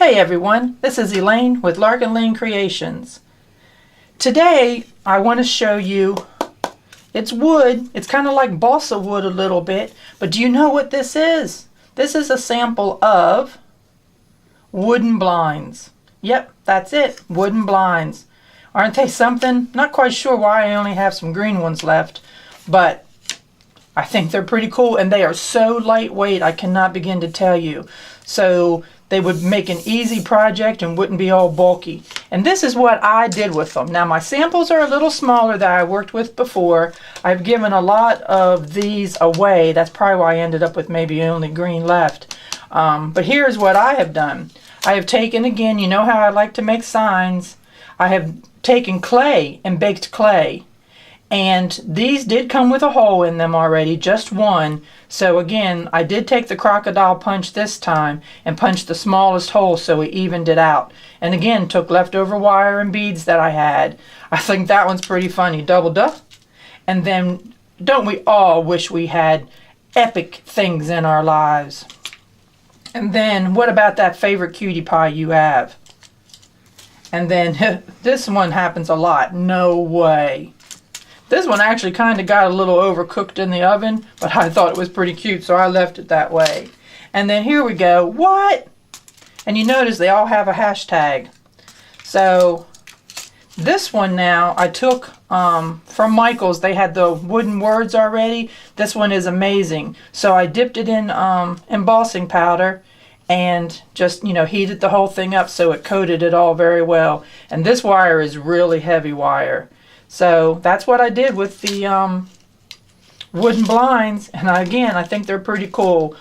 Hey everyone, this is Elaine with Lark and Lane Creations. Today I want to show you, it's wood, it's kind of like balsa wood a little bit, but do you know what this is? This is a sample of wooden blinds. Yep, that's it, wooden blinds. Aren't they something? Not quite sure why I only have some green ones left, but I think they're pretty cool, and they are so lightweight I cannot begin to tell you. So they would make an easy project and wouldn't be all bulky. And this is what I did with them. Now my samples are a little smaller that I worked with before. I've given a lot of these away. That's probably why I ended up with maybe only green left. But here's what I have done. I have taken, again, you know how I like to make signs. I have taken clay and baked clay. And these did come with a hole in them already, just one. So again, I did take the crocodile punch this time and punched the smallest hole so it evened it out. And again, took leftover wire and beads that I had. I think that one's pretty funny. Doubled up. And then, don't we all wish we had epic things in our lives? And then, what about that favorite cutie pie you have? And then, this one happens a lot. No way. This one actually kind of got a little overcooked in the oven, but I thought it was pretty cute, so I left it that way. And then here we go. What? And you notice they all have a hashtag. So this one now I took from Michael's. They had the wooden words already. This one is amazing. So I dipped it in embossing powder and just, heated the whole thing up so it coated it all very well. And this wire is really heavy wire. So that's what I did with the wooden blinds, and again, I think they're pretty cool.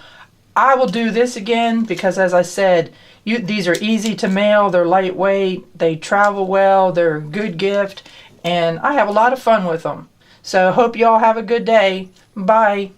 I will do this again because, as I said, these are easy to mail, they're lightweight, they travel well, they're a good gift, and I have a lot of fun with them. So hope you all have a good day. Bye.